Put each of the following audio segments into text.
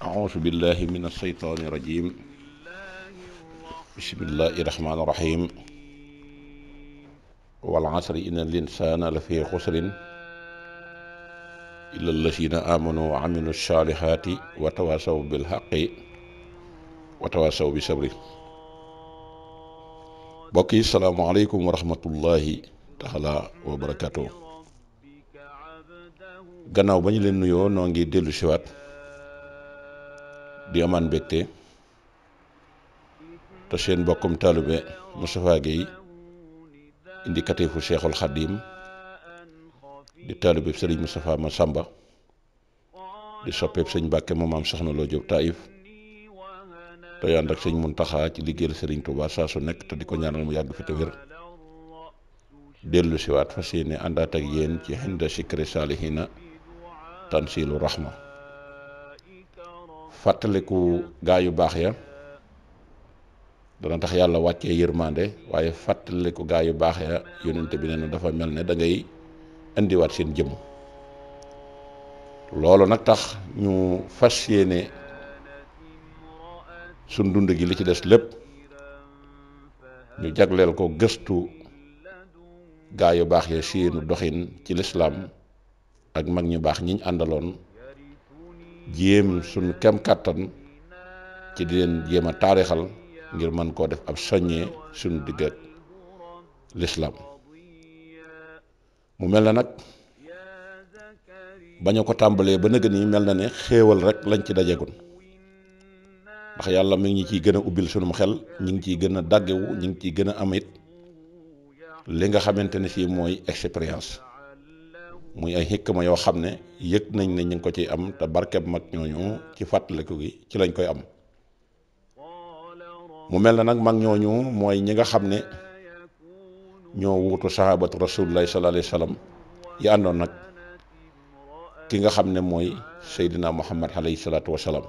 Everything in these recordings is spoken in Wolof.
أعوذ بالله من الشيطان الرجيم بسم الله الرحمن الرحيم والعصر إن الإنسان لفي خسر إلا الذين آمنوا وعملوا الصالحات وتواصوا بالحق وتواصوا بالصبر. mbokk yi salaamaaleykum wa rahmatullahi taala wa barakaatu. gannaaw ba ñu leen nuyoo noo ngi dellu siwaat di amaan mbégte te seen mbokkum taalibe Moustapha Guèye indicatifu Cheikhul Khadim di taalibe Sëriñ Moustapha Massamba di soppeeb sëñ Mbàkke moom am soxna Lo Jóob Taïf te ànd ak sëñ Muntaxa ci liggéeyal Sëriñ Tuubaa saa su nekk te di ko ñaanal mu yàgg fi te wér dellu siwaat fas yéene àndaat ak yéen ci Hinda Zikri Saalihina Tanzilu Rahma, fàttaliku gaa yu baax ya dana tax yàlla wàccee yërmande, waaye fàttaliku gaa yu baax ya yonent bi nee na dafa mel ne da ngay indiwaat seen jëmm. loolu nag tax ñu fas yéene suñ dund gi li ci des lépp ñu jagleel ko gëstu gaa yu baax ya seenu doxin ci lislaam ak mag ñu baax ñiñ àndaloon, jéem suñ kem kàttan ci di leen jéem a taarixal ngir mën koo def ab soññee suñu digg ak lislaam. mu mel na nag bañu ko tàmbalee ba nëgë ni mel na ne xéewal rek lañ ci dajegun, ndax yàlla mi ngi ciy gën a ubbil sunum xel, ñi ngi ciy gën a dàggewu, ñi ngi ciy gën a am it li nga xamante ne fii mooy expérience, muy ay xikma yoo xam ne yëg nañ ne ñu ngi ko ciy am te barkeb mag ñooñu ci fàttaliku gi ci lañ koy am. mu mel na nag mag ñooñu mooy ñi nga xam ne ñoo wuutu sahabatu rasulillahi sallallahu alayhi wa sallam yi àndoon nag ki nga xam ne mooy Seydina Muhammad alayhi salaatu wa salaam.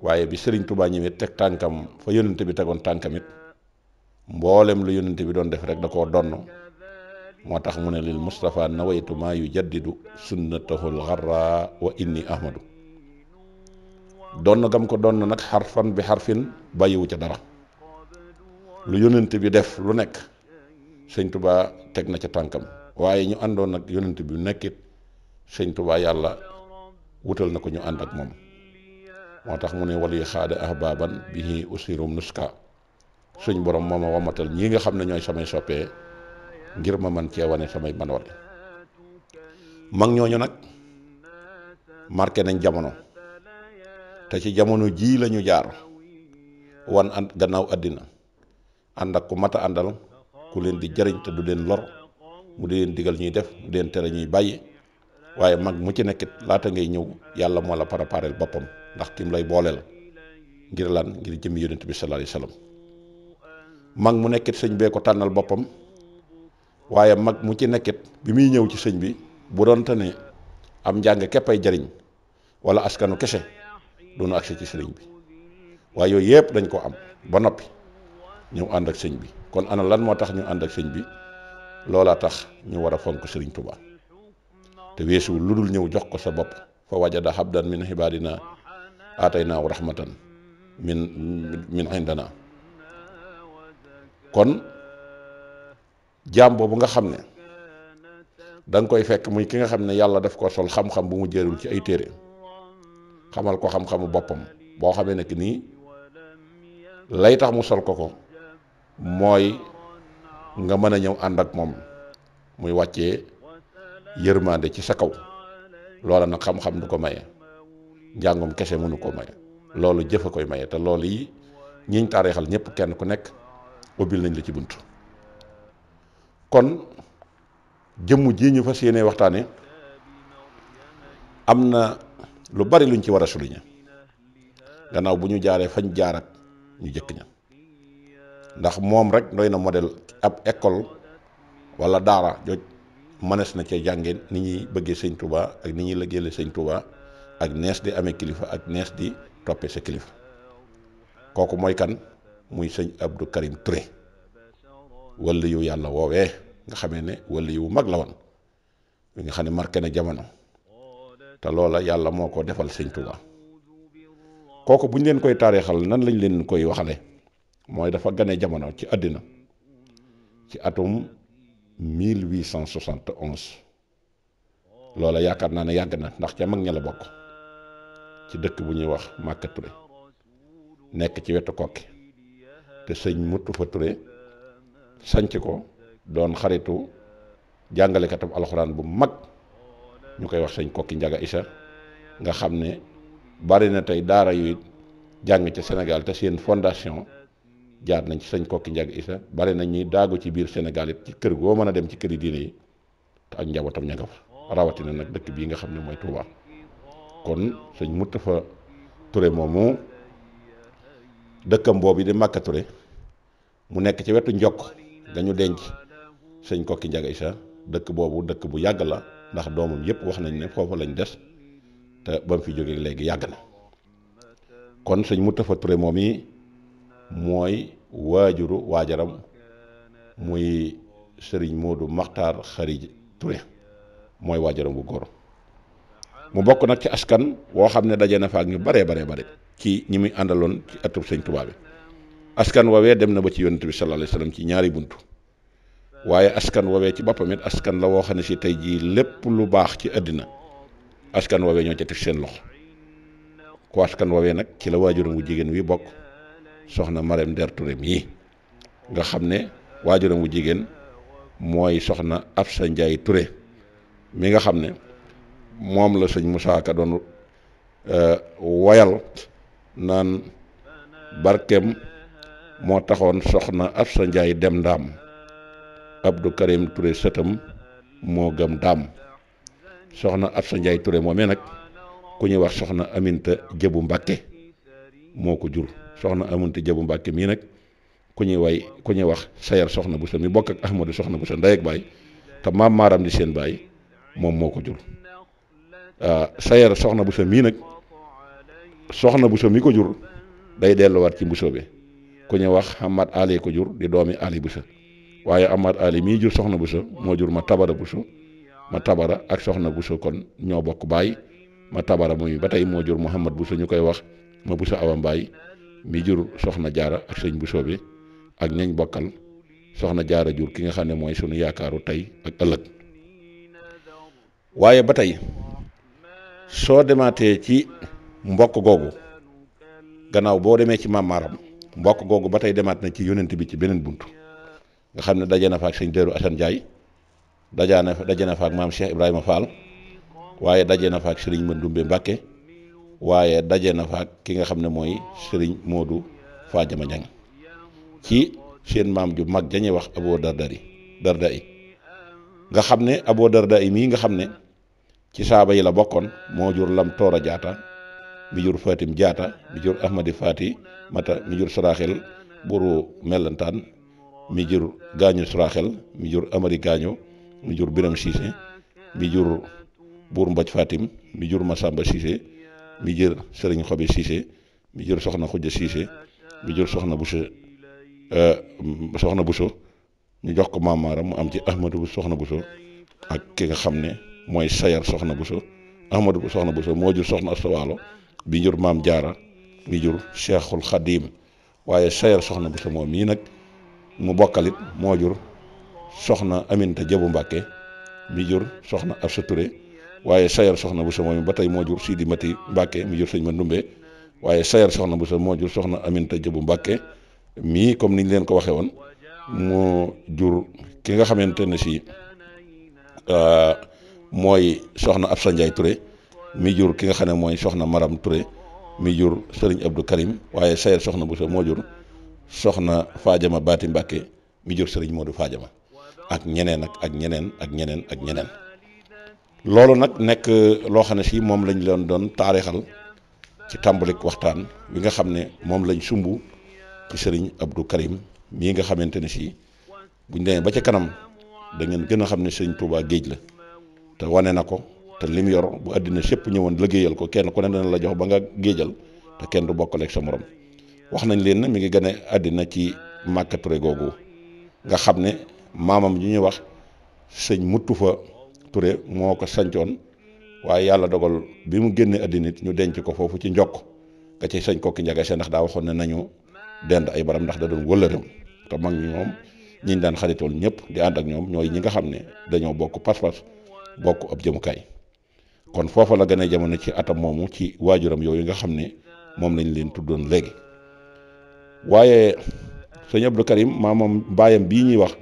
waaye bi Sëriñ Tuubaa ñëwee teg tànkam fa yónnent bi tegoon tànkam it mboolem lu yónnent bi doon def rek da koo donn. moo tax mu ne lil Mustafa nawaytu maa yu jaddidu sunnatahul xarra wa inni ahmadu. donn gam ko donn nag xarfan bi xarfin bàyyiwu ca dara. lu yónnent bi def lu nekk Sëñ Tuubaa teg na ca tànkam, waaye ñu àndoon nag yónnent bi nekkit Sëñ Tuubaa yàlla wutal na ko ñu ànd ak moom. moo tax mu ne wali xaada ahbaban bihi usirum nuska, suñ borom moo ma wamatal ñii nga xam ne ñooy samay soppee ngir ma man cee wane samay manoore. mag ñooñu nag marqué nañ jamono, te ci jamono jii lañu jaar wan gannaaw àddina ànd ak ku mat a àndal, ku leen di jariñ te du leen lor, mu di leen digal ñuy def, mu di leen tere ñuy bàyyi. waaye mag mu ci nekkit laata ngay ñëw yàlla moo la préparel boppam, ndax kim lay booleel ngir lan, ngir jëmmi yonent bi sallallahu alayhi wasallam. mag mu nekkit sëñ bee ko tànnal boppam, waaye mag mu ci nekkit bi muy ñëw ci sëñ bi bu doon te ne am njàng képp ay jariñ wala askanu kese doonu agsi ci sëriñ bi, waaye yooyu yëpp dañ ko am ba noppi ñëw ànd ak sëñ bi. kon ana lan moo tax ñu ànd ak sëñ bi? loolaa tax ñu war a fonk sëriñ Tuubaa, te weesuwul lu dul ñëw jox ko sa bopp. fa wajada habdan min ibadina ataynaahu rahmatan min indana. kon jaam boobu nga xam ne da nga koy fekk muy ki nga xam ne yàlla daf ko sol xam-xam bu mu jërul ci ay téere, xamal ko xam-xamu boppam boo xamee nekk nii lay tax mu sol ko mooy nga mën a ñëw ànd ak moom muy wàccee yërmande ci sa kaw. loola nag xam-xam du ko maye, njàngum kese mënu ko maye, loolu jëf a koy maye. te loolu yi ñiñ taarixal ñëpp kenn ku nekk ubbil nañ la ci bunt. kon jëmm ji ñu fas yéene waxtaane am na lu bari luñ ci war a souligner gannaaw bu ñu jaaree fañ jaar ak ñu jëkk ña, ndax moom rek doy na modèle. ab école wala daara jooj mënees na ca jànge ni ñuy bëggee sëñ Touba ak ni ñuy liggéeyale sëñ Touba ak nees di amee kilifa ak nees di toppee sa kilifa. kooku mooy kan? muy sëñ Abdou Karim Touré, wala yu yàlla woowee nga xamee ne wala yu mag la woon, nga xam ne marqué na jamono te loola yàlla moo ko defal sëñ Tuubaa kooku bu ñu leen koy taarixal nan lañ leen koy waxale mooy dafa gane jamono ci àddina ci atum 1871 loola yaakaar naa ne yàgg na ndax ca mag ña la bokk ci dëkk bu ñuy wax Màkka Touré nekk ci wetu kokki te sëñ Mutufa Touré sanc ko doon xaritu jàngalekatam alxuraan bu mag ñu koy wax sëñ kokki Njaga Isa nga xam ne bari na tey daara yuy jàng ci Sénégal te seen fondation jaar nañ ci sëñ kokki Njaga Isa bari na ñuy daagu ci biir Sénégal it ci kër goo mën a dem ci këri diine yi te ak njabootam ña nga fa rawatina nag dëkk bii nga xam ne mooy Touba kon sëñ Mutufa Touré moomu dëkkam boobu di Màkka Touré mu nekk ci wetu njokk dañu denc sëñ kokki Njaga Isa dëkk boobu dëkk bu yàgg la ndax doomam yépp wax nañ ne foofu lañ des te ba mu fi jógee léegi yàgg na kon sëñ Mutufa Touré moom yi mooy waajuru waajaram muy sëriñ Moodu Maxtaar Xari Touré mooy waajaram bu góor mu bokk nag ci askan woo xam ne daje na fa ak ñu bare ci ñi muy àndaloon ci atub sëñ Tuubaa bi askan woowee dem na ba ci yonent bi sallallahu alayhi wasallam ci ñaari buntu waaye askan woowee ci boppam it askan la woo xam ne si tey jii lépp lu baax ci àddina askan woowee ñoo ca teg seen loxo ku askan woowee nag ci la waajuram wu jigéen wi bokk soxna Marème Der Touré mii nga xam ne waajuram wu jigéen mooy soxna Absa Njaay Touré mi nga xam ne moom la sëñ Musaa Ka doon woyal naan barkeem moo taxoon soxna Absa Njaay dem ndaam Abdou Karim Touré sëtam moo gëm daam soxna Absa Njaay Touré moomee nag ku ñuy wax soxna Aminta Jëbu Mbàkke moo ko jur soxna Aminta Jëbu Mbàkke mii nag ku ñuy wax sayar soxna Buso mi bokk ak Ahmadu soxna Buso ndey ak baay te maam maaram di seen baay moom moo ko jur sayar soxna Buso mii nag soxna Buso mi ko jur day delluwaat ci Buso bi ku ñuy wax Ahmad Ali ko jur di doomi Ali Buso waaye Ahmad Ali mii jur soxna Buso moo jur ma tabara Buso ma tabara ak soxna Buso kon ñoo bokk baay ma tabara muy ba tey moo jur Muhammad Buso ñu koy wax ma Buso Awa Mbaay mi jur soxna jaara ak sëñ Buso bi ak ñañ bokkal soxna jaara jur ki nga xam ne mooy sunu yaakaaru tey ak ëllëg waaye ba tey soo demaatee ci mbokk googu gannaaw boo demee ci maam Maaram mbokk googu ba tey demaat na ci yonent bi ci beneen bunt nga xam ne daje na fa ak sëñ Dëru Asan Njaay daje na fa ak maam Cheikh Ibrahima Fall waaye daje na fa ak sëriñ Mandumbe Mbàkke waaye daje na fa ak ki nga xam ne mooy sëriñ Moodu Faajama Ñaŋ ci seen maam ju mag jañuy wax Abo Darda yi nga xam ne Abo Darda yi mii nga xam ne ci saaba yi la bokkoon moo jur Lam Toora Jaata mi jur Fatim Jaata mi jur Ahmadi Faati Mata mi jur Suraxel buru Mellantaan mi jur Gaañu Suraxel mi jur Amari Gaañu mi jur Biram Siise mi jur buur Mbaj Fatim mi jur Masamba Siise mi jur Sëriñ Xobi Siise mi jur Soxna Xujja Siise mi jur Soxna Buso ñu jox ko Maam Maaram mu am ci Ahmadu Soxna Buso ak ki nga xam ne mooy sayar Soxna Buso Ahmadu Soxna Buso moo jur Soxna Asta Waalo bi jur Maam Jaara mi jur Cheikhul Xadim waaye sayar Soxna Buso moom mii nag mu bokkalit moo jur soxna Aminta Jabu Mbàkke mi jur soxna Absa Touré waaye sayar Soxna Buso moom ba tey moo jur Sidi Mati Mbàkke mi jur sëñ Mandumbe waaye sayar Soxna Buso moo jur soxna Aminta Jabu Mbàkke mii comme niñ leen ko waxee woon moo jur ki nga xamante ne si mooy soxna Absa Njaay Touré mi jur ki nga xam ne mooy soxna Maram Touré mi jur sëriñ Abdou Karim waaye sayar Soxna Buso moo jur soxna Faajama Baati Mbàkke mi jur sëriñ Moodu Faajama ak ñeneen ak ñeneen loolu nag nekk loo xam ne si moom lañ leen doon taarixal ci tàmbalik waxtaan wi nga xam ne moom lañ sumb ci sëriñ Abdou Karim mii nga xamante ne si buñ demee ba ca kanam da ngeen gën a xam ne sëriñ Touba géej la te wane na ko te lim yor bu àddina sépp ñëwoon liggéeyal ko kenn ku ne dana la jox ba nga géejal te kenn du bokkaleeg sa morom wax nañ leen ne mi ngi gën a àddina ci Màkka Touré googu nga xam ne maamam ñu ñuy wax sëñ Mutufa Touré moo ko sancoon waaye yàlla dogal bi mu génnee àddina it ñu denc ko foofu ci njokk nga ci sëñ Kokki Njaga Seen ndax daa waxoon ne nañu dend ay baram ndax da doon wëllëram te mag ñi moom ñiñ daan xaritool ñëpp di ànd ak ñoom ñooy ñi nga xam ne dañoo bokk pas-pas bokk ab jëmukaay kon foofa la gën a jamono ci atam moomu ci waajuram yooyu nga xam ne moom lañ leen tuddoon léegi waaye sëñ Abdou Karim maamam baayam bii ñuy wax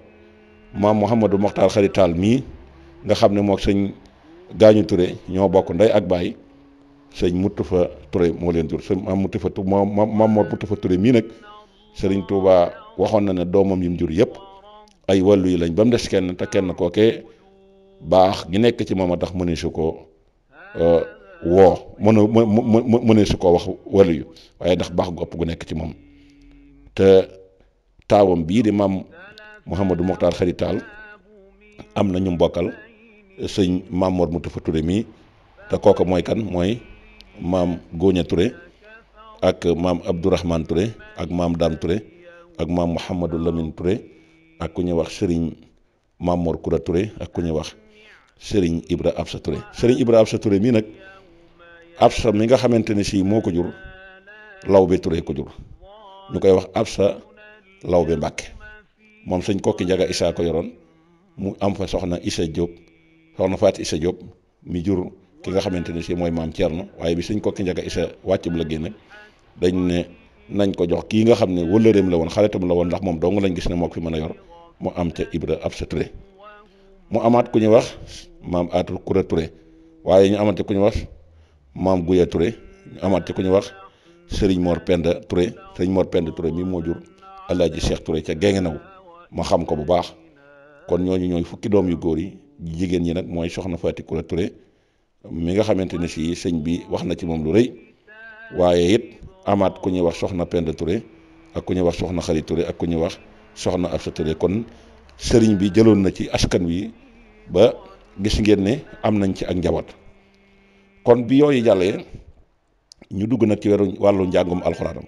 maam Mouhamadou Mokhtar Xaritaal mii nga xam ne mook sëñ Gaañu Touré ñoo bokk ndey ak baay sëñ Mutufa Touré moo leen jur sëñ maam Mutufa maam Mor Mutufa Touré mii nag Sëriñ Tuuba waxoon na ne doomam yim jur yëpp ay wàllu yi lañ ba mu des kenn te kenn kookee baax gi nekk ci moom a tax mëneesu ko woo mëneesu ko wax wàllu yu waaye ndax baax gu ëpp gu nekk ci moom te taawam bii di maam Mouhamadou Mokhtar Xaritaal am na ñu mbokkal sëñ maam Mor Mutufa Touré mii te kooka mooy kan mooy maam Góoña Touré ak maam Abdourahman Touré ak maam Dame Touré ak maam Mouhamadou Lamine Touré ak ku ñuy wax Serigne maam Mor Koura Touré ak ku ñuy wax Serigne Ibra Absa Touré Serigne Ibra Absa Touré mii nag Absa mi nga xamante ne si moo ko jur Lawbe Touré ko jur ñu koy wax Absa Lawbe Mbàkke moom sëñ Kokki Njaga Isaa ko yoroon mu am fa soxna Issa Diop soxna Faati Issa Diop mi jur ki nga xamante ne si mooy maam Thierno waaye bi sëñ Kokki Njaga Issa wàcc bu la génn dañ ne nañ ko jox kii nga xam ne wëllëreem la woon xaritam la woon ndax moom dong lañ gis ne moo ko fi mën a yor mu am ca Ibra Absa Touré mu amaat ku ñuy wax maam Atou Koura Touré waaye ñu amante ku ñuy wax maam Gouya Touré ñu amaat ci ku ñuy wax Serigne Mor Penda Touré Serigne Mor Penda Touré mi moo jur Alaaji Cheikh Touré ca Guinguinéo ma xam ko bu baax kon ñooñu ñooy fukki doom yu góor yi jigéen ñi nag mooy soxna Faati Koura Touré mi nga xamante ne si sëñ bi wax na ci moom lu rëy waaye it amaat ku ñuy wax soxna Penda Touré ak ku ñuy wax soxna Xari Touré ak ku ñuy wax soxna Absa Touré kon sëriñ bi jëloon na ci askan wi ba gis ngeen ne am nañ ci ak njaboot kon bi yooyu jàllee ñu dugg nag ci wàllu njàngum alxuraanam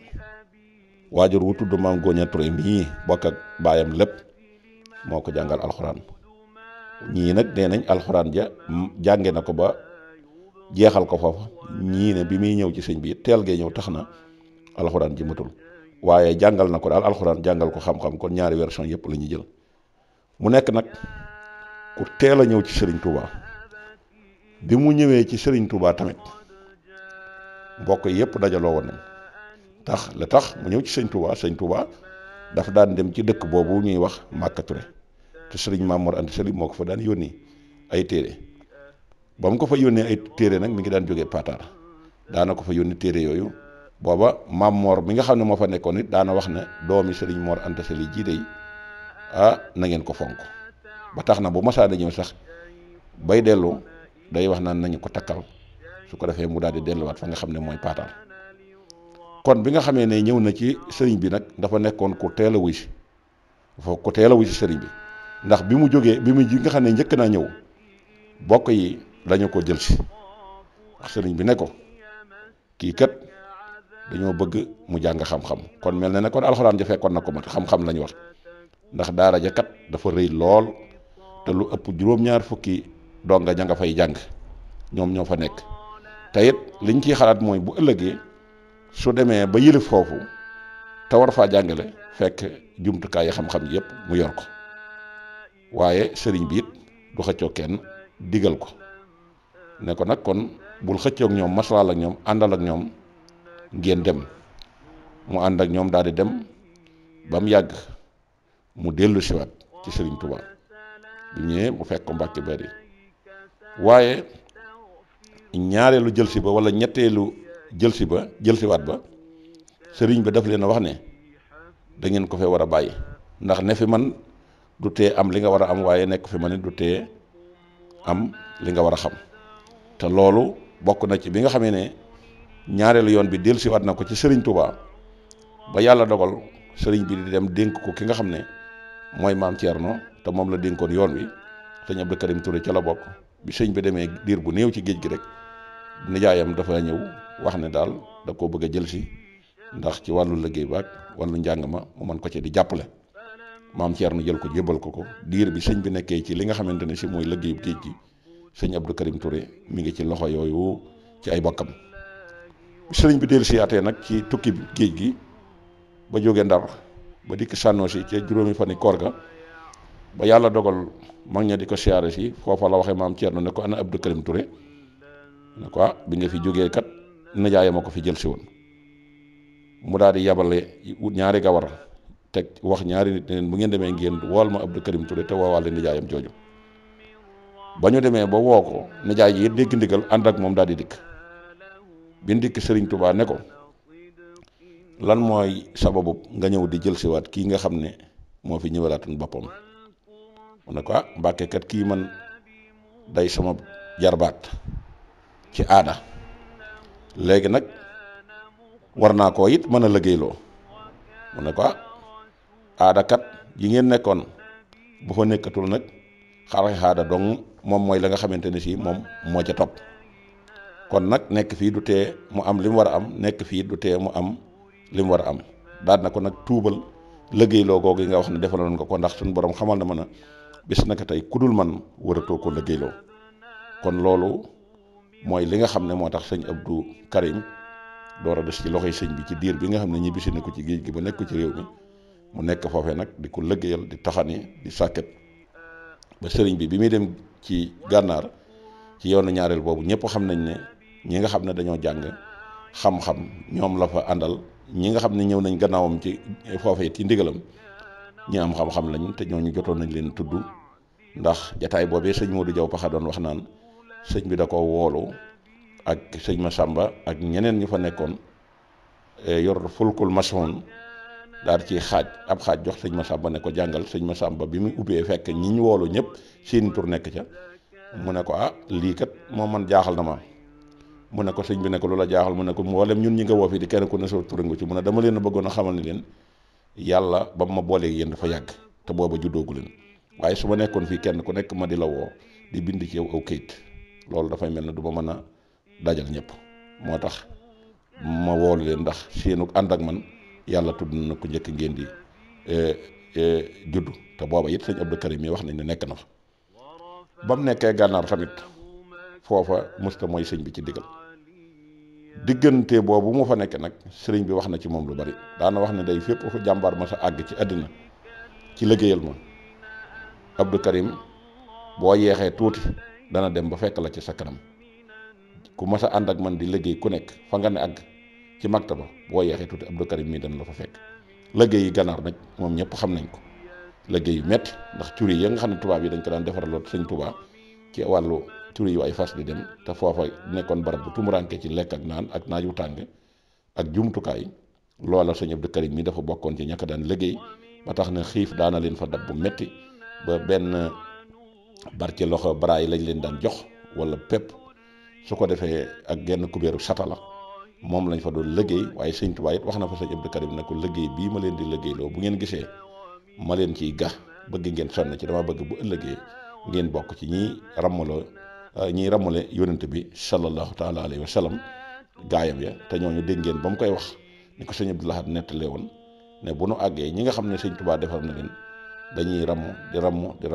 waajur wu tudd maam Góoña Touré mii bokk ak baayam lépp moo ko jàngal alxuraan ñii nag nee nañ alxuraan ja jànge na ko ba jeexal ko foofa ñii ne bi muy ñëw ci sëñ bi teel gee ñëw tax na alxuraan ji matul waaye jàngal na ko daal alxuraan jàngal ko xam-xam kon ñaari version yëpp la ñuy jël mu nekk nag ku teel a ñëw ci Serigne Touba bi mu ñëwee ci Serigne Touba tamit mbokk yëpp dajaloo woon nañ tax mu ñëw ci sëñ Touba dafa daan dem ci dëkk boobu ñuy wax Màkka Touré te Serigne Mamour Anta Sali moo ko fa daan yónni ay téere ba mu ko fa yónnee ay téere nag mi ngi daan jógee Pataar daana ko fa yónni téere yooyu booba Mamour mi nga xam ne moo fa nekkoon it daana wax ne doomi Serigne Mor Anta Sali jii de na ngeen ko fonk ba tax na bu masaana ñëw sax bay dellu day wax naan nañu ko takkal su ko defee mu daal di delluwaat fa nga xam ne mooy Pataar kon bi nga xamee ne ñëw na ci sëriñ bi nag dafa nekkoon ku teel a wuy si dafa ku teel a wuy si sëriñ bi ndax bi mu jógee bi mu ji nga xam ne njëkk naa ñëw bokk yi dañu ko jël si wax sëriñ bi ne ko kii kat dañoo bëgg mu jàng xam-xam kon mel na ne kon alxuraan ja fekkoon na ko mat xam-xam lañu wax ndax daara ja kat dafa rëy lool te lu ëpp juróom-ñaar fukki donga ña nga fay jàng ñoom ñoo fa nekk te it liñ ciy xalaat mooy bu ëllëgee su demee ba yëlif foofu te war faa jàngale fekk jumtukaay yi xam-xam yëpp mu yor ko waaye sëriñ bi it du xëccoo kenn digal ko ne ko nag kon bul xëccoog ñoom maslaal ak ñoom àndal ak ñoom ngeen dem mu ànd ak ñoom daal di dem ba mu yàgg mu dellu siwaat ci sëriñ Touba bu ñëwee mu fekk ko Mbàkke Bari waaye ñaareelu jël si ba wala ñetteelu jël siwaat ba sëriñ bi daf leen a wax ne da ngeen ko fee war a bàyyi ndax ne fi man du tee am li nga war a am waaye nekk fi man it du tee am li nga war a xam te loolu bokk na ci bi nga xamee ne ñaareelu yoon bi dellu siwaat na ko ci sëriñ Touba ba yàlla dogal sëriñ bi di dem dénk ko ki nga xam ne mooy maam Thierno te moom la dénkoon yoon wi sëñ Abdou Karim Touré ca la bokk bi sëñ bi demee diir bu néew ci géej gi rek nijaayam dafa ñëw wax ne daal da koo bëgg a jël si ndax ci wàllu liggéey ba ak wàllu njàng ma mu mën ko ci di jàppale maam Thierno jël ko jébbal ko diir bi sëñ bi nekkee ci li nga xamante ne si mooy liggéeyu géej gi sëñ Abdou Karim Touré mi ngi ci loxo yooyu ci ay bokkam. sëriñ bi dellu siyaatee nag ci tukki géej gi ba jóge Ndar ba dikk Sànnoosi ci juróomi fani koor ga ba yàlla dogal mag ña di ko siyaare si foofa la waxee maam Thierno ne ko ana Abdou Karim Touré ne ko bi nga fi jógee kat nijaayam a ko fi jël si woon mu daal di yabale ñaari gawar teg wax ñaari nit ne leen bu ngeen demee ngeen wool ma Abdou Karim Touré te woowaale nijaayam jooju ba ñu demee ba woo ko nijaay yi dégg ndigal ànd ak moom daal di dikk bi ndikk Sëriñ Tuubaa ne ko lan mooy sababu nga ñëw di jël siwaat kii nga xam ne moo fi ñëwalaatoon boppam mu ne ko Mbàkke kat kii man day sama jarbaat ci aada léegi nag war naa koo it mën a liggéeyloo mu ne ko aada kat yi ngeen nekkoon bu fa nekkatul nag xarax aada dong moom mooy la nga xamante ne si moom moo ca topp kon nag nekk fii du tee mu am li mu war a am nekk fii du tee mu am li mu war a am daal na ko nag tuubal liggéeyloo googu yi nga wax ne defaloon nga ko ndax suñu borom xamal na ma ne bis naka tey kudul man waratoo ko liggéeyloo kon loolu mooy li nga xam ne moo tax sëñ Abdou Karim door a des ci loxoy sëñ bi ci diir bi nga xam ne ñibbisi na ko ci géej gi ba nekk ci réew mi mu nekk foofee nag di ko liggéeyal di taxani di sàkket ba sëriñ bi muy dem ci gànnaar ci yoonu ñaareel boobu ñëpp xam nañ ne ñi nga xam ne dañoo jàng xam-xam ñoom la fa àndal ñi nga xam ne ñëw nañ gannaawam ci foofee ci ndigalam ñi am xam-xam lañ te ñooñu jotoon nañ leen tudd ndax jataay boobee sëñ Modou Diaw Paxa doon wax naan sëñ bi da ko woolu ak sëñ Massamba ak ñeneen ñu fa nekkoon yor fulkul masoon daal ci xaaj ab xaaj jox sëñ Massamba ne ko jàngal sëñ Massamba bi muy ubbee fekk ñi ñu woolu ñëpp seen tur nekk ca mu ne ko lii kat moo man jaaxal na ma mu ne ko sëñ bi ne ko lu la jaaxal mu ne ko mboolem ñun ñi nga woo fii di kenn ku ne sa tur nga ci mu ne dama leen a bëggoon a xamal ni leen yàlla ba ma booleeg yéen dafa yàgg te booba juddoogu leen waaye su ma nekkoon fii kenn ku nekk ma di la woo di bind ci yow aw kayit loolu dafay mel ne du ma mën a dajal ñëpp moo tax ma woolu leen ndax seenu ànd ak man yàlla tudd na ko njëkk ngeen di juddu te booba it sëñ Abdou Karim mi wax nañ ne nekk na fa ba mu nekkee gànnaar tamit foofa musta mooy sëñ bi ci digal diggante boobu mu fa nekk nag sëriñ bi wax na ci moom lu bari daana wax ne day fépp fu jàmbaar ma sa àgg ci àddina ci liggéeyal ma Abdou Karim boo yeexee tuuti dana dem ba fekk la ci sa kanam ku mas a ànd ak man di liggéey ku nekk fa nga ne àgg ci maktaba boo yeexee tuuti Abdou Karim mii dana la fa fekk liggéey yi gànnaar nag moom ñëpp xam nañ ko liggéey yu métti ndax tur yi nga xam ne tubaab yi dañ ko daan defaraloon sëñ Tuubaa ci wàllu tur yu ay fas di dem te foofa nekkoon barab bu tumuranke ci lekk ak naan ak naaju tàng ak jumtukaay loola sëñ Abdou Karim mi dafa bokkoon ci ñàkk daan liggéey ba tax na xiif daana leen fa dab bu métti ba benn barke loxo bara yi lañ leen daan jox wala pepp su ko defee ak genn kubéeru satala moom lañ fa doon liggéey waaye sëñ Tuubaa it wax na fa sëñ Abdou Karim ne ko liggéey bii ma leen di liggéeyloo bu ngeen gisee ma leen ciy ga bëgg ngeen sonn ci dama bëgg bu ëllëgee ngeen bokk ci ñiy rammale yonent bi sallallahu taala alayhi wa sallam gaayam ya te ñooñu dégg ngeen ba mu koy wax ni ko sëñ Abdou Lahad nettalee woon ne bu nu àggee ñi nga xam ne sëñ Tuubaa defar na leen dañuy ramm ci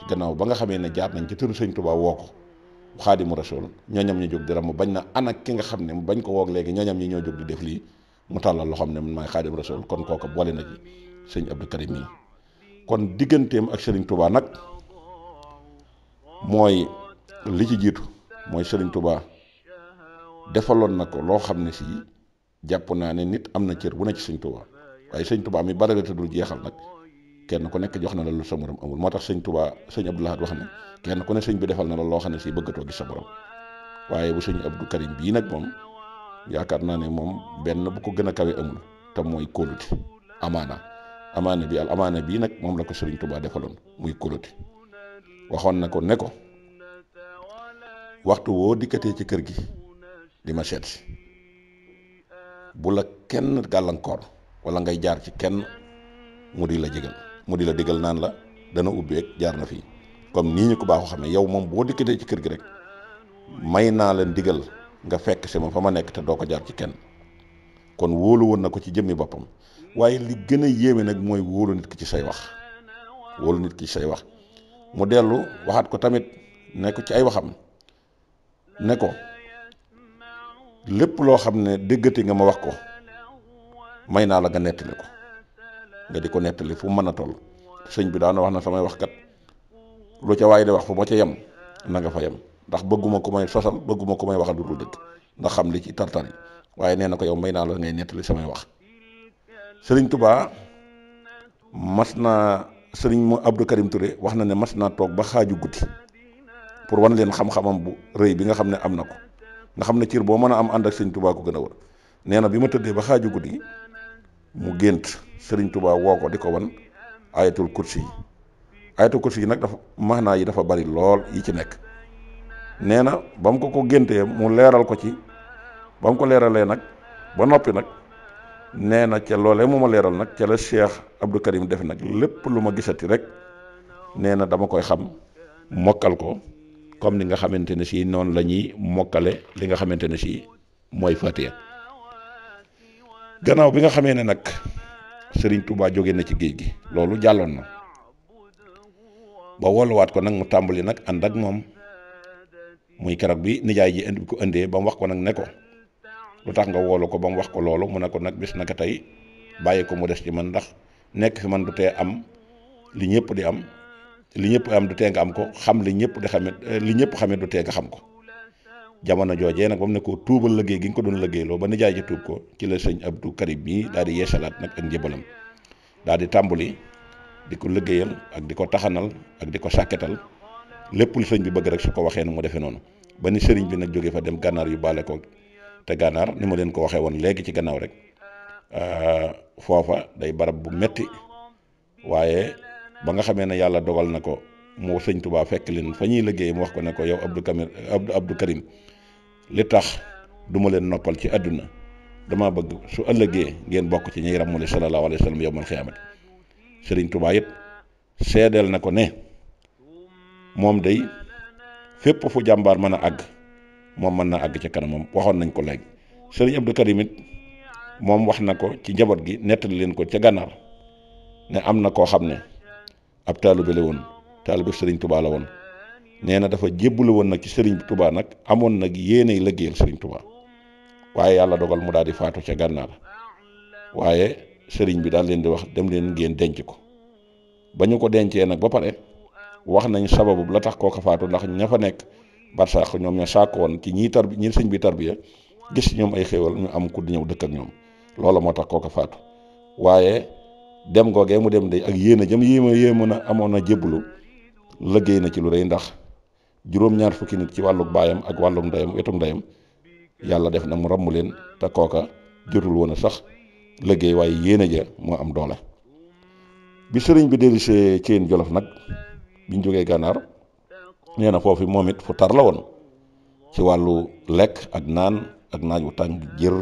gannaaw ba nga xamee ne jaar nañ ci turu sëñ Tuubaa woo ko Xaadimu Rasuul ñooñam ñu jóg di ramm bañ na ana ki nga xam ne bañ ko woog léegi ñooñam ñi ñoo jóg di def lii mu tàllal loo xam ne man maay Xaadimu Rasuul kon kooka boole na ci sëñ Abdou Karim yi kon digganteem ak Serigne Touba nag mooy li ci jiitu mooy Serigne Touba defaloon na ko loo xam ne si jàpp naa ne nit am na cër bu ne ci sëñ Touba waaye sëñ Touba mi bare la te dul jeexal nag kenn ku nekk jox na la lu sa morom amul moo tax sëñ Touba sëñ Abdou Lahad wax ne kenn ku ne sëñ bi defal na la loo xam ne si bëggatoo gis sa borom waaye bu sëñ Abdou Karim bii nag moom yaakaar naa ne moom benn bu ko gën a kawe amul te mooy kóolute amaana bii nag moom la ko Serigne Touba defaloon muy kóolute waxoon na ko ne ko waxtu woo dikkatee ci kër gi di ma seet si bu la kenn gàllankoor wala ngay jaar ci kenn mu di la digal naan la dana ubbeek jaar na fii comme nii ñu ko baaxoo xamee yow moom boo dikkatee ci kër gi rek may naa la ndigal nga fekk si ma fa ma nekk te doo ko jaar ci kenn kon wóolu woon na ko ci jëmmi boppam waaye li gën a yéeme nag mooy wóolu nit ki ci say wax mu dellu waxaat ko tamit ne ko ci ay waxam ne ko lépp loo xam ne déggati nga ma wax ko may naa la nga nettali ko nga di ko nettali fu mën a toll. sëñ bi daana wax na samay wax kat lu ca waay di wax fu ma ca yem na nga fa yem ndax bëgguma ku may sosal bëgguma ku may waxal lu dul dëgg ndax xam li ci tartar yi waaye nee na ko yow may naa la ngay nettali samay wax. sëriñ Touba mas naa sëriñ mu Abdou Karim Touré wax na ne mas naa toog ba xaaju guddi pour wan leen xam-xamam bu rëy bi nga xam ne am na ko nga xam ne cër boo mën a am ànd ak sëriñ Touba ko gën a wër. nee na bi ma tëddee ba xaaju guddi mu gént sëriñ Touba woo ko di ko wan ayatul kursi yi ayatul kursi yi nag dafa maanaa yi dafa bari lool yi ci nekk. nee na ba mu ko géntee mu leeral ko ci ba mu ko leeralee nag ba noppi nag nee na ca loolee mu ma leeral nag ca la Cheikh Abdou Karim def nag lépp lu ma gisati rek nee na dama koy xam mokkal ko comme ni nga xamante ne si noonu la ñuy mokkale li nga xamante ne si mooy Fatiha. gannaaw bi nga xamee ne nag Serigne Touba jóge na ci géej gi loolu jàlloon na ba wolluwaat ko nag mu tàmbali nag ànd ak moom muy keroog bi nijaay ji indi ko indee ba mu wax ko nag ne ko lu tax nga woolu ko ba mu wax ko loolu mu ne ko nag bis naka tey bàyyi ko mu des ci man ndax nekk fi man du tee am li ñëpp di am li ñëpp am du tee nga am ko xam li ñëpp di xamit li ñëpp xamit du tee nga xam ko. jamono joojee nag ba mu ne ko tuubal liggéey gi nga ko doon liggéeyloo ba nijaay ji tuub ko ci la sëñ Abdou Karim mii daal di yeesalaat nag ak njëbalam daal di tàmbali di ko liggéeyal ak di ko taxanal ak di ko sàkketal lépp lu sëñ bi bëgg rek su ko waxee na mu defee noonu ba ni sëriñ bi nag jóge fa dem gànnaar yu baale ko te gànnaar ni ma leen ko waxee woon léegi ci gannaaw rek foofa day barab bu metti waaye ba nga xamee ne yàlla dogal na ko mu sëñ Touba fekk leen fa ñuy liggéey mu wax ko ne ko yow Abdou Karim li tax du ma leen noppal ci àdduna dama bëgg su ëllëgee ngeen bokk ci ñuy ràmmule sallallahu alayhi wa sallam yawmal xiyaamati. sëriñ Touba it seedeel na ko ne moom day fépp fu jàmbaar mën a àgg moom mën na àgg ca kanamam waxoon nañ ko léegi. sëriñ Abdou Karim it moom wax na ko ci njaboot gi nettali leen ko ca gànnaar ne am na koo xam ne ab taalibe la woon taalibe sëriñ Touba la woon nee na dafa jébbalu woon nag ci sëriñ Touba nag amoon nag yéenay liggéeyal sëriñ Touba waaye yàlla dogal mu daal di faatu ca gànnaar waaye sëriñ bi daal leen di wax dem leen ngeen denc ko ba ñu ko dencee nag ba pare wax nañ sababu la tax kooka faatu ndax ña fa nekk barsàq ñoom ña sàkk woon ci ñi sëñ bi tarbiya gis ñoom ay xéewal ñu am ku di ñëw dëkk ak ñoom loola moo tax kooka faatu waaye dem googee mu dem day ak yéen a jëm yéema na amoon na jébbalu liggéey na ci lu rëy ndax juróom-ñaar fukki nit ci wàlluk baayam ak wàlluk ndeyam wetuk ndeyam yàlla def na mu ràmm leen te kooka jotul woon a sax liggéey waaye yéen a ja moo am doole. bi sëriñ bi dellusee Ceen Jolof nag biñ jógee gànnaar nee na foofu moom it fu tar la woon ci wàllu lekk ak naan ak naaj wu tàng jër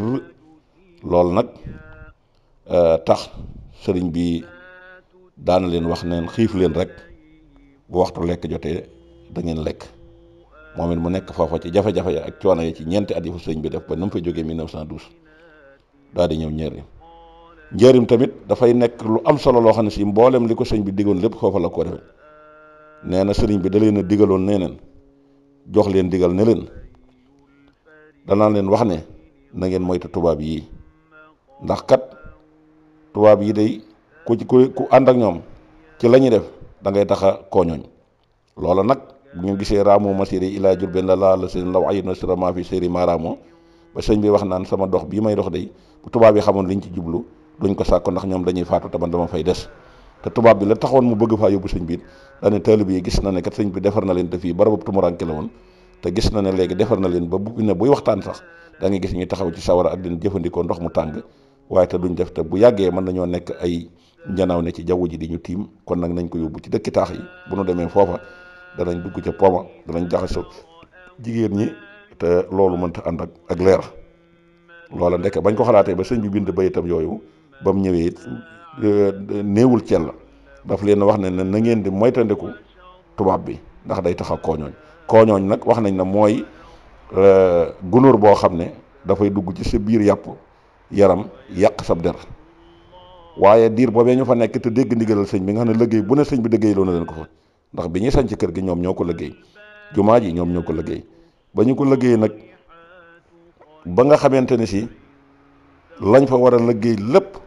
loolu nag tax sëriñ bi daana leen wax neen xiif leen rek bu waxtu lekk jotee da ngeen lekk moom it mu nekk foofa ci jafe-jafe ya ak coono yi ci ñeenti at yi fu sëriñ bi def ba nu mu fa jógee 1912 daal di ñëw njëriñ tamit dafay nekk lu am solo loo xam ne si mboolem li ko sëñ bi diggoon lépp foofa la ko defee nee na sëriñ bi da leen a digaloon nee neen jox leen digal ne leen danaa leen wax ne na ngeen moytu tubaab yii ndax kat tubaab yi day ku ànd ak ñoom ci la ñuy def da ngay tax a kooñooñ loola nag bu ñu gisee raamu masiri ilaa Jurbel la seen law ayit na sirama fi séri maaraamoo ba sëñ bi wax naan sama dox bii may dox day bu tubaab yi xamoon liñ ci jublu duñ ko sàkko ndax ñoom dañuy faatu te man dama fay des te tubaab bi la taxoon mu bëgg faa yóbbu sëñ bi daane taalibe yi gis na ne kat sëñ bi defar na leen te fii barabu tumuranke la woon te gis na ne léegi defar na leen ba bu ne buy waxtaan sax da ngay gis ñuy taxaw ci sawara ak leen jëfandikoo ndox mu tàng waaye te duñ def te bu yàggee mën nañoo nekk ay njanaaw ne ci jaww ji di ñu tiim kon nag nañ ko yóbbu ci dëkki taax yi bu nu demee foofa danañ dugg ca poma danañ jaxasoo jigéen ñi te loolu mënta ànd ak leer loola ndeke bañ ko xalaatee ba sëñ bi bind bayitam yooyu ba mu ñëwee it néewul cell daf leen wax ne na ngeen di moytandiku tubaab bi ndax day tax a kooñooñ nag wax nañ na mooy gunóor boo xam ne dafay dugg ci sa biir yàpp yaram yàq sab der waaye diir boobee ñu fa nekk te dégg ndigalal sëñ bi nga xam ne liggéey bu ne sëñ bi liggéey loo na leen ko fa ndax bi ñuy sañ ci kër gi ñoom ñoo ko liggéey jumaa ji ñoom ñoo ko liggéey ba ñu ko liggéey nag ba nga xamante ni si lañ fa war a liggéey lépp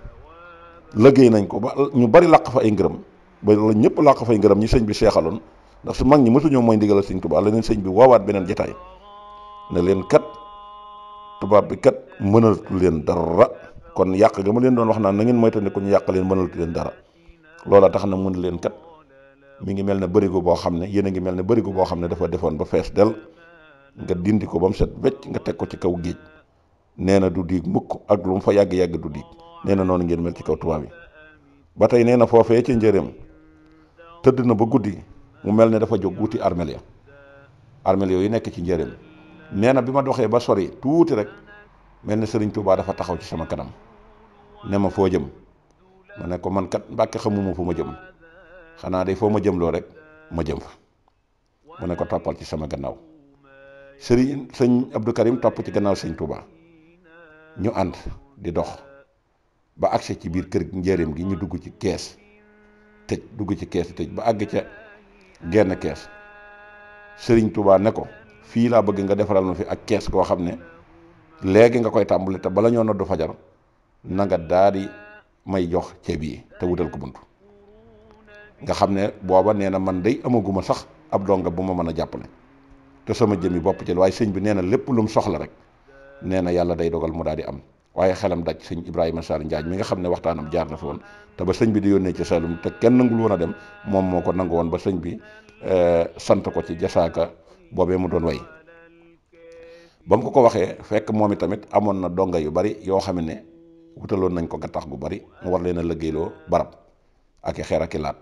liggéey nañ ko ba ñu bari làq fa ay ngërëm ba la ñëpp làq fay ngërëm ñi sëñ bi seexaloon ndax su mag ñi mësuñoo mooy ndigalal sëñ Tuubaa la leen sëñ bi woowaat beneen jotaay ne leen kat tubaab bi kat mënalatu leen dara kon yàq ga ma leen doon wax naan na ngeen moytandiku ñu yàq leen mënalatu leen dara loola tax na mun leen kat mi ngi mel ne bërigo boo xam ne yéen a ngi mel ne bërigo boo xam ne dafa defoon ba fees del nga dindi ko ba mu set wecc nga teg ko ci kaw géej nee na du diig mukk ak lu mu fa yàgg-yàgg du diig nee na noonu ngeen mel ci kaw tubaab yi ba tey nee na foofee ca njëreem tëdd na ba guddi mu mel ne dafa jóg wuti armeel yooyu nekk ci njëreem nee na bi ma doxee ba sori tuuti rek mel ne Sëriñ Tuubaa dafa taxaw ci sama kanam ne ma foo jëm ma ne ko man kat Mbàkke xamuma fu ma jëm xanaa day foo ma jëmloo rek ma jëm fa mu ne ko toppal ci sama gannaaw sëñ Abdou Karim topp ci gannaaw sëñ Tuubaa ñu ànd di dox ba agsi ci biir kër njëreem gi ñu dugg ci kees tëj ba àgg ca genn kees Sëriñ Tuubaa ne ko fii laa bëgg nga defaral ma fi ak kees goo xam ne léegi nga koy tàmbali te bala ñoo noddu fajar na nga daal di may jox ceeb yi te wutal ko buntu nga xam ne booba nee na man day amaguma sax ab donga bu ma mën a jàppale te sama jëmmi bopp ci waaye sëñ bi nee na lépp lu mu soxla rek nee na yàlla day dogal mu daal di am waaye xelam daj sëñ Ibrahima Sarr Njaaj mi nga xam ne waxtaanam jaar na fi woon te ba sëñ bi di yónnee ci Saalum te kenn nangul woon a dem moom moo ko nangu woon ba sëñ bi sant ko ci jasaaka boobee mu doon way ba mu ko waxee fekk moom itamit amoon na donga yu bari yoo xam ne wutaloon nañ ko gattax gu bari mu war leen a liggéeyloo barab ak i xeer ak i laat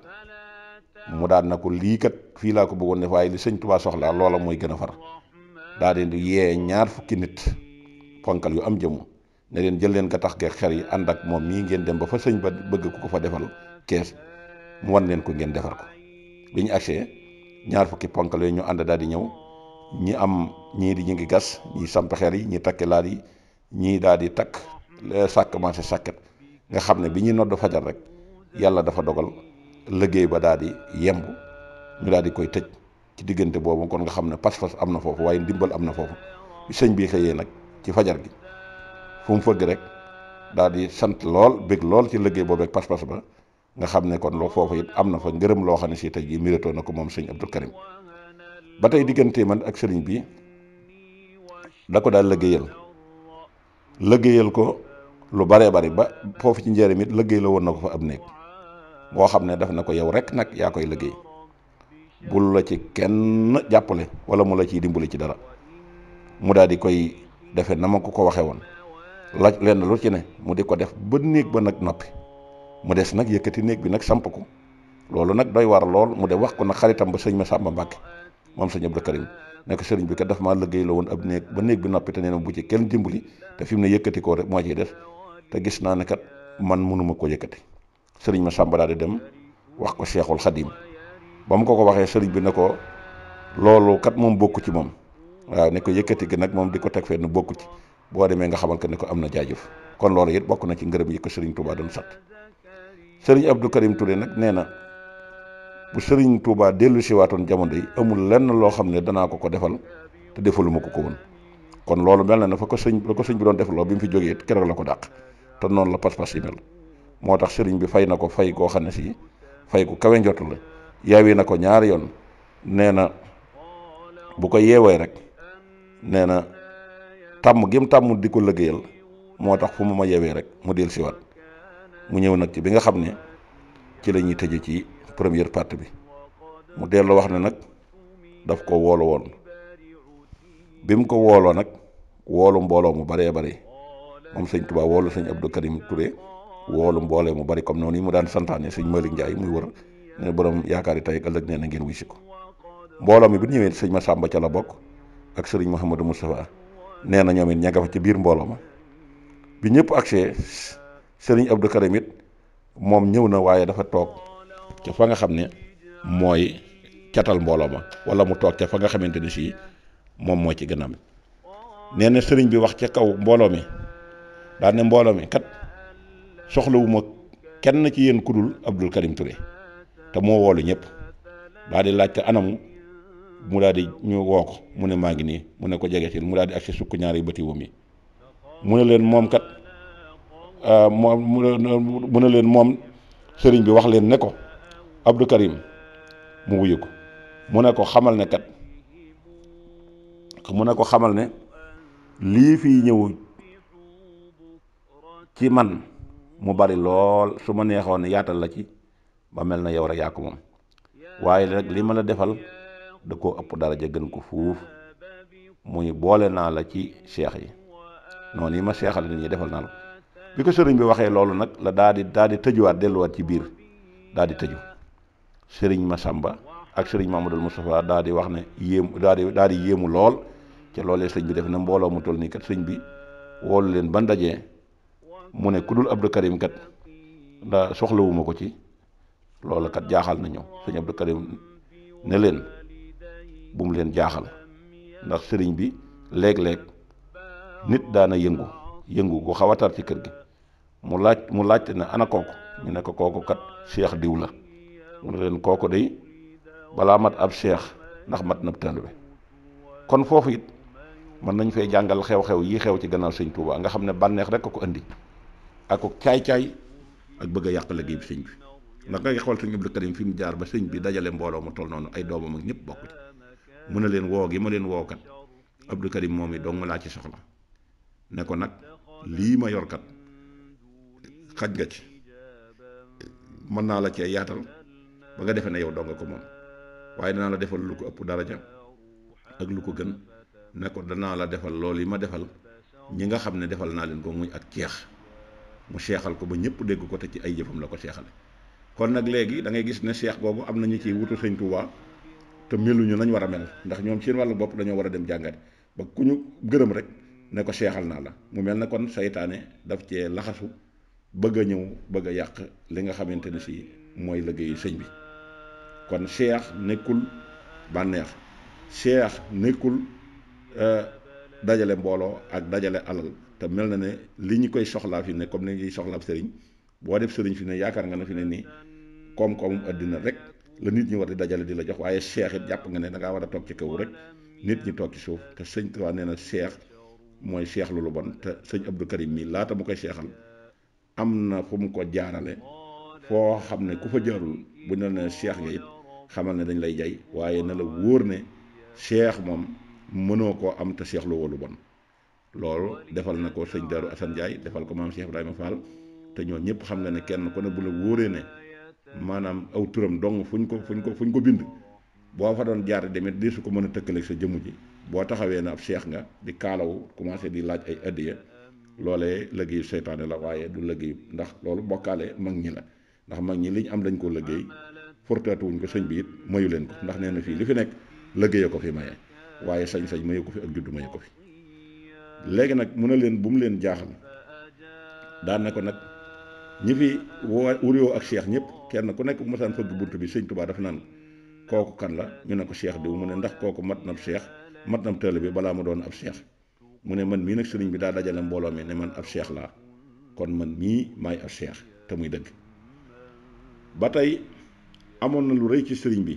mu daan na ko lii kat fii laa ko bëggoon def waaye li sëñ Tuubaa soxlaa loola mooy gën a far daa di yee 20 nit ponkal yu am jëmu ne leen jël leen gattax geeg xer yi ànd ak moom mii ngeen dem ba fa sëñ ba bëgg ku ko fa defal kees mu wan leen ko ngeen defar ko bi ñu agsee 20 ponkal yooyu ñu ànd daal di ñëw ñii di ñu ngi gas ñii samp xeer yi ñii takki laat yi ñii daal di takk commencé sàkket nga xam ne bi ñuy nodd fajar rek yàlla dafa dogal liggéey ba daal di yemb ñu daal di koy tëj ci diggante boobu kon nga xam ne pas-pas am na foofu waaye ndimbal am na foofu bi sëñ bi xëyee nag ci fajar gi fu mu fëgg rek daal di sant lool bég lool ci liggéey boobu ak pas-pas ba nga xam ne kon loo foofu it am na fa ngërëm loo xam ne si tey jii méritoo na ko moom sëñ Abdou Karim ba tey diggante man ak sëriñ bi da ko daal liggéeyal ko lu baree bari ba foofu ci njëriñ it liggéey la woon na ko fa ab néeg boo xam ne def na ko yow rek nag yaa koy liggéey bul la ci kenn jàppale wala mu la ciy dimbali ci dara mu daal di koy defe na ma ko waxee woon laaj lenn lu ci ne mu di ko def ba néeg ba nag noppi mu des nag yëkkati néeg bi nag samp ko loolu nag doy war lool mu de wax ko nag xaritam ba sëñ Massamba Mbàkke moom sëñ Abdou Karim ne ko sëriñ bi kat daf maa liggéey la woon ab néeg ba néeg bi noppi te nee na bu ci kenn dimbali te fi mu ne yëkkati koo rek moo ciy def te gis naa ne kat man mënuma ko yëkkati sëriñ Massamba daal di dem wax ko Cheikhul Khadim ba mu ko waxee sëriñ bi ne ko loolu kat moom bokku ci moom waaw ne ko yëkkati gi nag moom di ko teg fenn bokku ci boo demee nga xamal ko ne ko am na jaajëf kon loolu it bokk na ci ngërëm yi ko sëriñ Touba doon sat sëriñ Abdou Karim Touré nag nee na bu sëriñ Touba dellu si waatoon jamono yi amul lenn loo xam ne danaa ko defal te defaluma ko woon kon loolu mel na ne fa ko sëñ bi doon defaloo bi mu fi jógee keroog la ko dàq te noonu la pas-pas yi mel moo tax sëriñ bi fay na ko fay koo xam ne si fay ku kawe njott la yeewee na ko ñaari yoon nee na bu ko yeewee rek nee na tàmm gim tàmm di ko liggéeyal moo tax fu mu ma yeewee rek mu del siwaat mu ñëw nag ci bi nga xam ne ci la ñuy tëje ci première partie bi mu dellu wax ne nag daf ko woolu woon bi mu ko wooloo nag woolu mbooloo mu baree bari moom sëñ Touba woolu sëñ Abdou Karim Touré woolu mboolee mu bari comme noonu yi mu daan santaane sëñ Malick Ndiaye muy wër ne borom yaakaar yi tey ak ëllëg nee na ngeen wuy si ko mbooloo mi bi ñëwee sëñ Massamba ca la bokk ak sëriñ Mouhamadou Moustapha nee na ñoom it ña nga fa ci biir mbooloo ma bi ñëpp agsee sëriñ Abdou Karim it moom ñëw na waaye dafa toog ca fa nga xam ne mooy catal mbooloo ma wala mu toog ca fa nga xamante ni si moom moo ci gënam nee na sëriñ bi wax ca kaw mbooloo mi daal ne mbooloo mi kat soxlawuma kenn ci yéen kudul Abdou Karim Touré te moo woolu ñëpp daal di laajte anamu mu daal di ñu woo ko mu ne maa ngi nii mu ne ko jege si mu daal di agsi sukk ñaari bëti wam yi mu ne leen moom kat moom mu ne leen moom sëriñ bi wax leen ne ko Abdou Karim mu wuyu ko mu ne ko xamal ne kat mu ne ko xamal ne lii fii ñëw ci man mu bari lool su ma neexoon yaatal la ci ba mel na yow rek yaa ko moom waaye nag li ma la defal da koo ëpp daraja gën ko fuuf muy boole naa la ci seex yi noonu yi ma seexal nit ñi defal naa la bi ko sëriñ bi waxee loolu nag la daal di tëjuwaat delluwaat ci biir daal di tëju sëriñ Masamba ak sëriñ Mamadou Moustapha daal di wax ne daal di yéemu lool ca loolee sëñ bi def na mbooloo mu toll nii kat sëñ bi woolu leen ba ndajee mu ne ku dul Abdou Karim kat da soxlawuma ko ci loolu kat jaaxal nañu sëñ Abdou Karim ne leen bu mu leen jaaxal ndax sëriñ bi léeg-léeg nit daana yëngu gu xaw a tar ci kër gi mu laajte ne ana kooku ñu ne ko kooku kat seex diw la mu ne leen kooku day balaa mat ab seex ndax mat na taalibe kon foofu it mën nañ fay jàngal xew-xew yi xew ci gannaaw sëñ Touba nga xam ne bànneex rek a ko indi ak ko caay-caay ak bëgg a yàq liggéey bi sëñ bi ndax ngay xool sëñ Abdou Karim fi mu jaar ba sëñ bi dajale mbooloo mu toll noonu ay doomam ak ñëpp bokk ci mu ne leen woo gi ma leen woo kat Abdou Karim moom yi dong laa ci soxla ne ko nag lii ma yor kat xaj nga ci mën naa la cee yaatal ba nga defee ne yow dong ko moom waaye danaa la defal lu ko ëpp daraja ak lu ko gën ne ko danaa la defal loolu yi ma defal ñi nga xam ne defal naa leen ko muy ak ceex mu seexal ko ba ñëpp dégg ko te ci ay jëfam la ko seexale kon nag léegi da ngay gis ne seex googu am nañu ciy wutu sëñ Touba te meluñu nañ war a mel ndax ñoom seen wàllu bopp dañoo war a dem jàngati ba ku ñu gërëm rek ne ko seexal naa la mu mel ne kon saytaane daf cee laxasu bëgg a ñëw bëgg a yàq li nga xamante ne si mooy liggéeyu sëñ bi kon seex nekkul bànneex seex nekkul dajale mbooloo ak dajale alal te mel na ne li ñu koy soxlaa fi ne comme ni ñuy soxlaab sëriñ boo def sëriñ fi ne yaakaar nga ne fi ne nii koom-koomum àddina rek la nit ñi war di dajale di la jox waaye seex it jàpp nga ne da ngaa war a toog ci kaw rek nit ñi toog ci suuf te sëñ Tuubaa nee na seex mooy seex lu bon te sëñ Abdou Karim mii laata mu koy seexal am na fu mu ko jaarale foo xam ne ku fa jaarul bu ne la ne seex nga it xamal ne dañ lay jay waaye na la wóor ne seex moom mënoo koo am te seex lu wóolu bon loolu defal na ko sëñ Darou Assane Ndiaye defal ko maam Cheikh Ibrahima Fall te ñoo ñëpp xam nga ne kenn ku ne bu la wóoree ne maanaam aw turam dong fuñ ko bind boo fa doon jaar demit di su ko mën a tëkkaleeg sa jëmm ji boo taxawee na ab seex nga di kaalawu commencé di laaj ay addiya loolee liggéeyu seytaane la waaye du liggéey ndax loolu bokkaale mag ñi la ndax mag ñi liñ am dañ koo liggéey fortaatuwuñ ko sëñ bi it mayu leen ko ndax nee na fii li fi nekk liggéeyee ko fi maye waaye sañ-sañ mayu ko fi ak juddu mayu ko fi léegi nag mu ne leen bu mu leen jaaxal daan na ko nag ñi fi wuriyoo ak seex ñëpp kenn ku nekk bu masaan fëgg bunt bi sëñ Tuubaa dafa naan kooku kan la ñu ne ko seex diw mu ne ndax kooku mat na ab seex mat na ab taalibe bi balaa ma doon ab seex mu ne man mii nag sëriñ bi daa dajale mbooloo mi ne man ab seex laa kon man mii maay ab seex te muy dëgg ba tey amoon na lu rëy ci sëriñ bi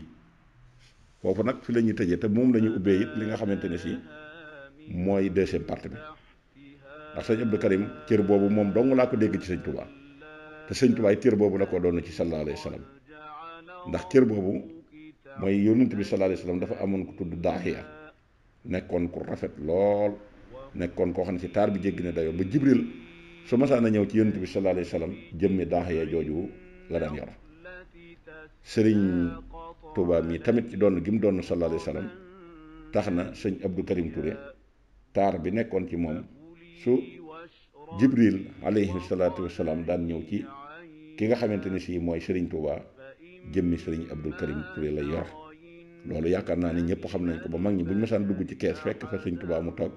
foofu nag fi la ñuy tëjee te moom la ñuy ubbee it li nga xamante ne si mooy deuxième partie bi ndax sëñ Abdou Karim cër boobu moom dong laa ko dégg ci sëñ Touba te sëñ Touba cër boobu la ko doon ci sallallahu alayhi wa sallam ndax cër boobu mooy yonent bi sallallahu alayhi wa sallam dafa amoon ko tudd Daaxiya nekkoon ku rafet lool nekkoon koo xam ne si taar bi jéggi na dayoo ba Jibril su masaan a ñëw ci yonent bi sallallahu alayhi wa sallam jëmmi Daaxiya jooju la daan yor sëriñ Touba mi tamit ci doon gi mu doon sallallahu alayhi wa sallam tax na sëñ Abdou Karim Touré taar bi nekkoon ci moom su Jibril alayhi salaatu wa salaam daan ñëw ci ki nga xamante ne si mooy sëriñ Touba jëmmi sëriñ Abdou Karim Touré lay yor loolu yaakaar naa ni ñëpp xam nañ ko ba mag ñi bu ñu mësaan dugg ci kees fekk fa sëñ Touba mu toog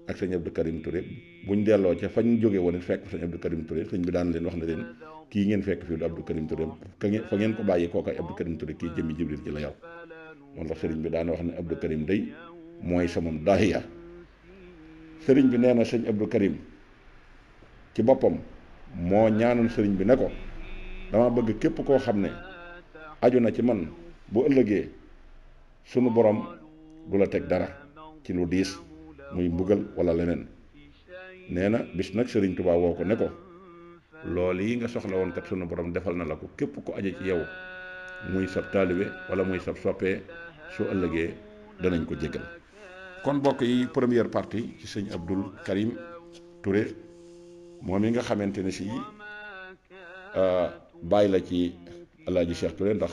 ak sëñ Abdou Karim Touré buñ delloo ca fañ jóge woon it fekk fa sëñ Abdou Karim Touré sëñ bi daan leen wax na leen kii ngeen fekk fii du Abdou Karim Touré fa ngeen ko bàyyi kooku ay Abdou Karim Touré kii jëmmi Jibril ci la yor moo tax sëriñ bi daan wax ne Abdou Karim day mooy sama Daaxiya sëriñ bi nee na sëñ Abdou Karim ci boppam moo ñaanoon sëriñ bi ne ko dama bëgg képp koo xam ne aju na ci man bu ëllëgee sunu borom du la teg dara ci lu diis muy mbugal wala leneen. nee na bis nag Sëriñ Tuubaa woo ko ne ko loolu yi nga soxla woon kat sunu borom defal na la ko képp ku aje ci yow muy sab taalibe wala muy sab soppee su ëllëgee danañ ko jéggal. kon mbokk yi première partie ci sëñ Abdul Karim Touré moom yi nga xamante ne si bàyyi la ci Alaaji Cheikh Touré ndax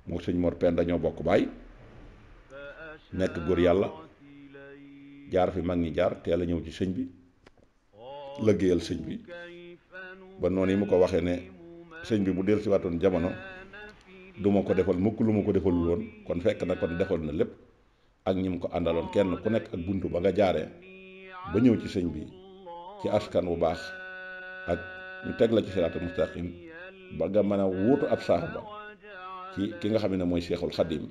moo sëñ Mor Penda dañoo bokk baay nekk góor yàlla jaar fi mag ñi jaar teel a ñëw ci sëñ bi lëggéeyal sëñ bi ba noonu yi mu ko waxee ne sëñ bi bu del si waatoon jamono du ma ko defal mukk lu ma ko defalul woon kon fekk na kon defal na lépp ak ñi mu ko àndaloon kenn ku nekk ak buntu ba nga jaaree ba ñëw ci sëñ bi ci askan bu baax ak ñu teg la ci siraatul mustaqim ba nga mën a wuutu ab saahaba ci ki nga xam ne mooy Seexul Xadim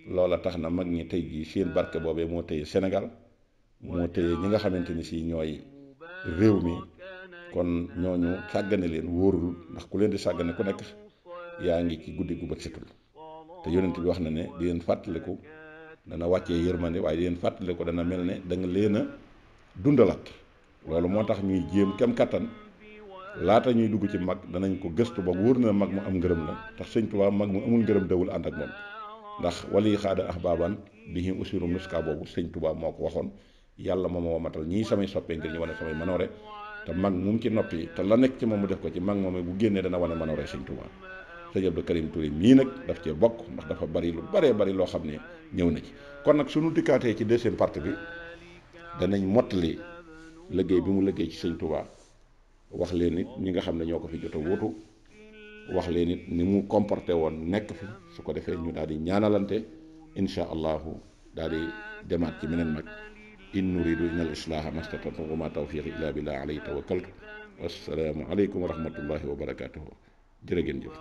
loola tax na mag ñi tey jii seen barke boobee moo téye Sénégal moo téye ñi nga xamante ni si ñooy réew mi kon ñooñu sàggane leen wóorul ndax ku leen di sàggane ku nekk yaa ngi ci guddi gu bët setul te yonent bi wax na ne di leen fàttaliku dana wàccee yërmande waaye di leen fàttaliku dana mel ne da nga leen a dundalaat loolu moo tax ñuy jéem kem kattan laata ñuy dugg ci mag danañ ko gëstu ba wóor na mag mu am ngërëm la tax sëñ Tuubaa mag mu amul ngërëm dawul ànd ak moom ndax wali xaada ahbaaban bihi usiru nuska boobu sëñ Tuubaa moo ko waxoon yàlla moom moo matal ñii samay soppee ngir ñu wane samay manoore te mag mu ci noppi te la nekk ci moom mu def ko ci mag moom bu génnee dana wane manoore sëñ Tuubaa. sëñ Abdou Karim Touré mii nag daf cee bokk ndax dafa bari lu baree bari loo xam ne ñëw na ci kon nag suñu dikkaatee ci deuxième partie bi danañ mottali liggéey bi mu liggéey ci sëñ Tuubaa wax leen nit ñi nga xam ne ñoo ko fi jot a wuutu wax leen nit ni mu comporté woon nekk fi su ko defee ñu daal di ñaanalante insha allahu daal di demaat ci meneen mag in nuridu illa al islaaha mastata'tu wa ma tawfiqi illa billah alayhi tawakkaltu wassalaamu aleykum wa rahmatullahi wa barakatuhu jërë ngeen jëf